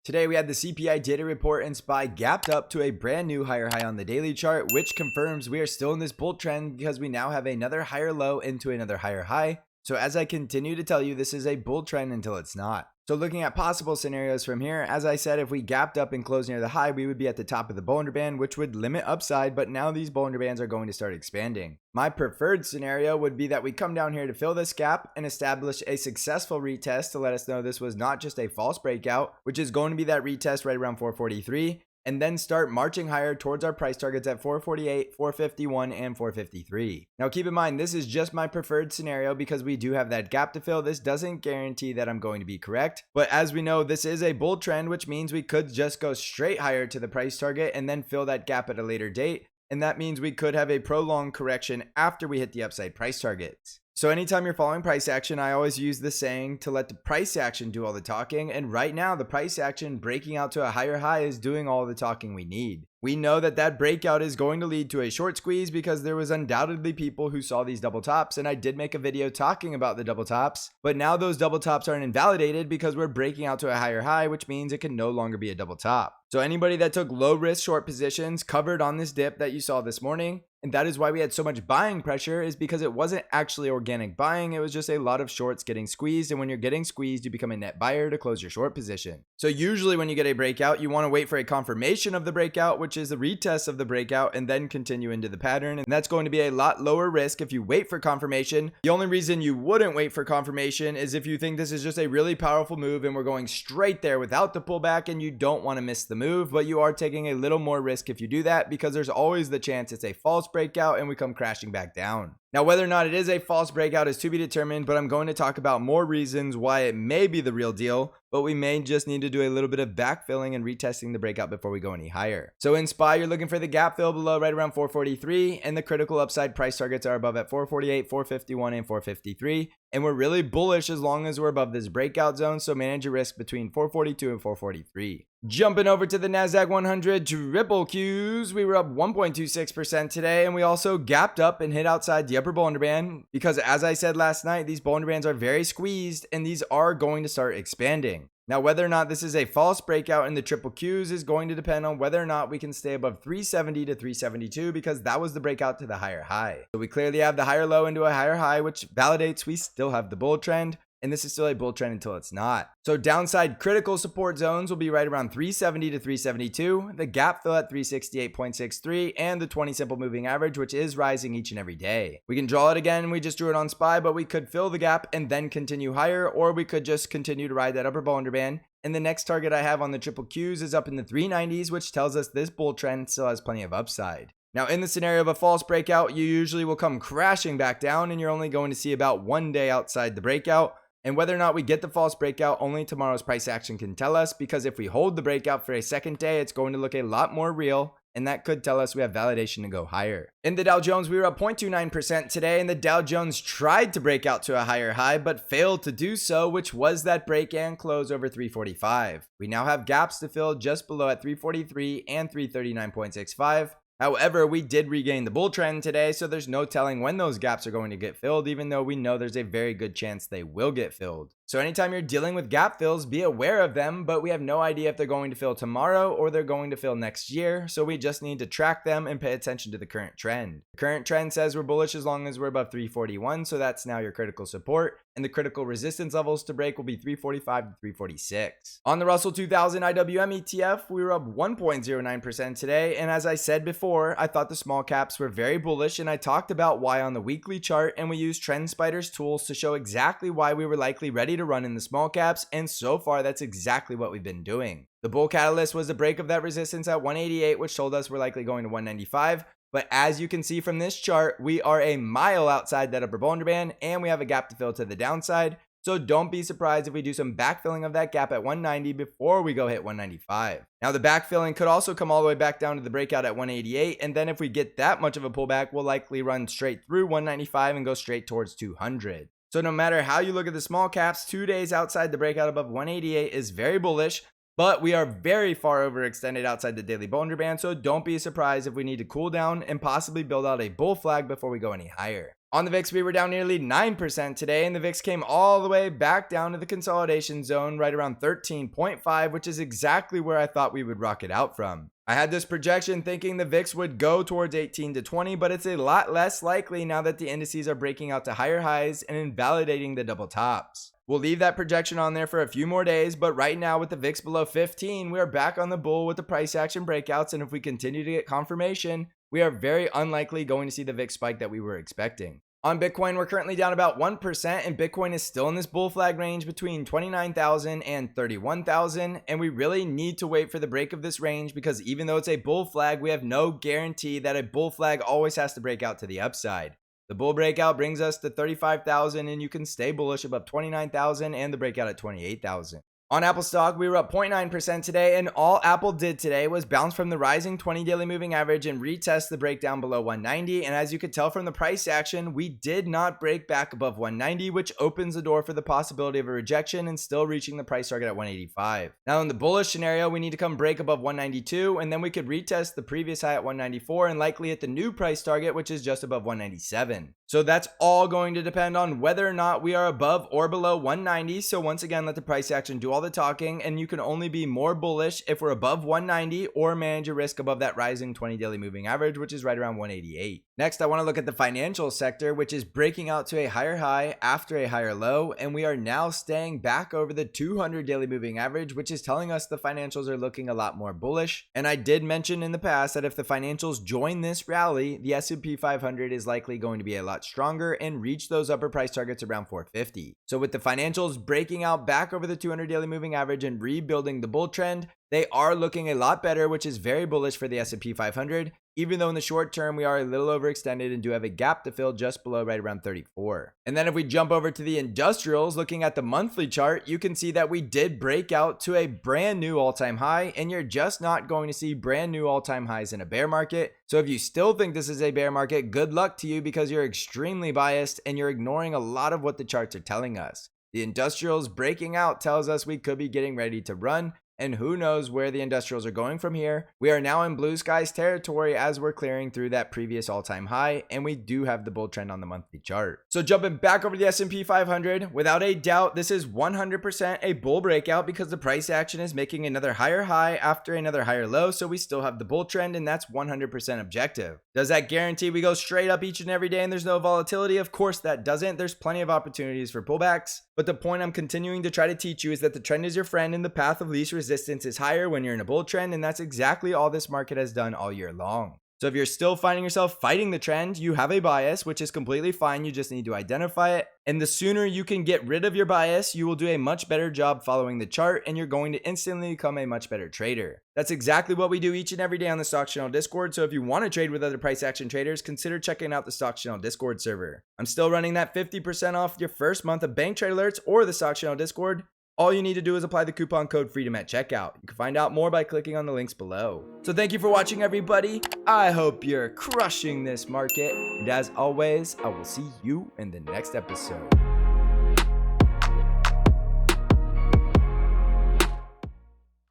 Today we had the CPI data report and SPY gapped up to a brand new higher high on the daily chart, which confirms we are still in this bull trend because we now have another higher low into another higher high. So as I continue to tell you, this is a bull trend until it's not. So looking at possible scenarios from here, as I said, if we gapped up and closed near the high, we would be at the top of the Bollinger Band, which would limit upside, but now these Bollinger Bands are going to start expanding. My preferred scenario would be that we come down here to fill this gap and establish a successful retest to let us know this was not just a false breakout, which is going to be that retest right around 443. And then start marching higher towards our price targets at 448, 451, and 453. Now keep in mind, this is just my preferred scenario because we do have that gap to fill. This doesn't guarantee that I'm going to be correct. But as we know, this is a bull trend, which means we could just go straight higher to the price target and then fill that gap at a later date. And that means we could have a prolonged correction after we hit the upside price targets. So anytime you're following price action, I always use the saying to let the price action do all the talking. And right now, the price action breaking out to a higher high is doing all the talking we need. We know that that breakout is going to lead to a short squeeze because there was undoubtedly people who saw these double tops, and I did make a video talking about the double tops, but now those double tops aren't invalidated because we're breaking out to a higher high, which means it can no longer be a double top. So anybody that took low risk short positions covered on this dip that you saw this morning, and that is why we had so much buying pressure, is because it wasn't actually organic buying. It was just a lot of shorts getting squeezed. And when you're getting squeezed, you become a net buyer to close your short position. So usually when you get a breakout, you want to wait for a confirmation of the breakout, which is the retest of the breakout, and then continue into the pattern. And that's going to be a lot lower risk if you wait for confirmation. The only reason you wouldn't wait for confirmation is if you think this is just a really powerful move and we're going straight there without the pullback and you don't want to miss the move, but you are taking a little more risk if you do that because there's always the chance it's a false breakout and we come crashing back down. Now, whether or not it is a false breakout is to be determined, but I'm going to talk about more reasons why it may be the real deal, but we may just need to do a little bit of backfilling and retesting the breakout before we go any higher. So in SPY, you're looking for the gap fill below right around 443, and the critical upside price targets are above at 448, 451, and 453. And we're really bullish as long as we're above this breakout zone, so manage your risk between 442 and 443. Jumping over to the NASDAQ 100 triple Qs, we were up 1.26% today, and we also gapped up and hit outside the upper Bollinger Band because, as I said last night, these Bollinger Bands are very squeezed and these are going to start expanding. Now, whether or not this is a false breakout in the triple Qs is going to depend on whether or not we can stay above 370 to 372 because that was the breakout to the higher high. So we clearly have the higher low into a higher high, which validates we still have the bull trend. And this is still a bull trend until it's not. So downside critical support zones will be right around 370 to 372, the gap fill at 368.63, and the 20 simple moving average, which is rising each and every day. We can draw it again. We just drew it on SPY, but we could fill the gap and then continue higher, or we could just continue to ride that upper Bollinger Band. And the next target I have on the triple Qs is up in the 390s, which tells us this bull trend still has plenty of upside. Now, in the scenario of a false breakout, you usually will come crashing back down, and you're only going to see about 1 day outside the breakout. And whether or not we get the false breakout, only tomorrow's price action can tell us, because if we hold the breakout for a second day, it's going to look a lot more real, and that could tell us we have validation to go higher. In the Dow Jones, we were up 0.29% today, and the Dow Jones tried to break out to a higher high, but failed to do so, which was that break and close over 345. We now have gaps to fill just below at 343 and 339.65. However, we did regain the bull trend today, so there's no telling when those gaps are going to get filled, even though we know there's a very good chance they will get filled. So anytime you're dealing with gap fills, be aware of them, but we have no idea if they're going to fill tomorrow or they're going to fill next year, so we just need to track them and pay attention to the current trend. The current trend says we're bullish as long as we're above 341, so that's now your critical support, and the critical resistance levels to break will be 345 to 346. On the Russell 2000 IWM ETF, we were up 1.09% today, and as I said before, I thought the small caps were very bullish, and I talked about why on the weekly chart, and we used TrendSpider's tools to show exactly why we were likely ready to run in the small caps, and so far that's exactly what we've been doing. The bull catalyst was the break of that resistance at 188, which told us we're likely going to 195, but as you can see from this chart, we are a mile outside that upper Bollinger Band, and we have a gap to fill to the downside, so don't be surprised if we do some backfilling of that gap at 190 before we go hit 195. Now, the backfilling could also come all the way back down to the breakout at 188, and then if we get that much of a pullback, we'll likely run straight through 195 and go straight towards 200. So no matter how you look at the small caps, 2 days outside the breakout above 188 is very bullish, But we are very far overextended outside the daily Bollinger Band, so don't be surprised if we need to cool down and possibly build out a bull flag before we go any higher. On the VIX, we were down nearly 9% today, and the VIX came all the way back down to the consolidation zone right around 13.5, which is exactly where I thought we would rocket out from. I had this projection thinking the VIX would go towards 18 to 20, but it's a lot less likely now that the indices are breaking out to higher highs and invalidating the double tops. We'll leave that projection on there for a few more days, but right now with the VIX below 15, we are back on the bull with the price action breakouts, and if we continue to get confirmation, we are very unlikely going to see the VIX spike that we were expecting. On Bitcoin, we're currently down about 1%, and Bitcoin is still in this bull flag range between 29,000 and 31,000, and we really need to wait for the break of this range because even though it's a bull flag, we have no guarantee that a bull flag always has to break out to the upside. The bull breakout brings us to 35,000, and you can stay bullish above 29,000 and the breakout at 28,000. On Apple stock, we were up 0.9% today, and all Apple did today was bounce from the rising 20 daily moving average and retest the breakdown below 190. And as you could tell from the price action, we did not break back above 190, which opens the door for the possibility of a rejection and still reaching the price target at 185. Now in the bullish scenario, we need to come break above 192, and then we could retest the previous high at 194 and likely hit the new price target, which is just above 197. So that's all going to depend on whether or not we are above or below 190. So once again, let the price action do all the talking, and you can only be more bullish if we're above 190 or manage your risk above that rising 20 daily moving average, which is right around 188. Next, I want to look at the financial sector, which is breaking out to a higher high after a higher low, and we are now staying back over the 200 daily moving average, which is telling us the financials are looking a lot more bullish. And I did mention in the past that if the financials join this rally, the S&P 500 is likely going to be a lot stronger and reach those upper price targets around 450. So with the financials breaking out back over the 200 daily moving average and rebuilding the bull trend, they are looking a lot better, which is very bullish for the S&P 500, even though in the short term we are a little overextended and do have a gap to fill just below right around 34. And then if we jump over to the industrials, looking at the monthly chart, you can see that we did break out to a brand new all-time high, and you're just not going to see brand new all-time highs in a bear market. So if you still think this is a bear market, good luck to you because you're extremely biased and you're ignoring a lot of what the charts are telling us. The industrials breaking out tells us we could be getting ready to run, and who knows where the industrials are going from here. We are now in blue skies territory as we're clearing through that previous all-time high, and we do have the bull trend on the monthly chart. So jumping back over to the S&P 500, without a doubt, this is 100% a bull breakout because the price action is making another higher high after another higher low, so we still have the bull trend, and that's 100% objective. Does that guarantee we go straight up each and every day and there's no volatility? Of course that doesn't. There's plenty of opportunities for pullbacks, but the point I'm continuing to try to teach you is that the trend is your friend and the path of least resistance is higher when you're in a bull trend, and that's exactly all this market has done all year long. So if you're still finding yourself fighting the trend, you have a bias, which is completely fine. You just need to identify it. And the sooner you can get rid of your bias, you will do a much better job following the chart, and you're going to instantly become a much better trader. That's exactly what we do each and every day on the Stock Channel Discord. So if you want to trade with other price action traders, consider checking out the Stock Channel Discord server. I'm still running that 50% off your first month of bank trade alerts or the Stock Channel Discord. All you need to do is apply the coupon code FREEDOM at checkout. You can find out more by clicking on the links below. So thank you for watching, everybody. I hope you're crushing this market. And as always, I will see you in the next episode.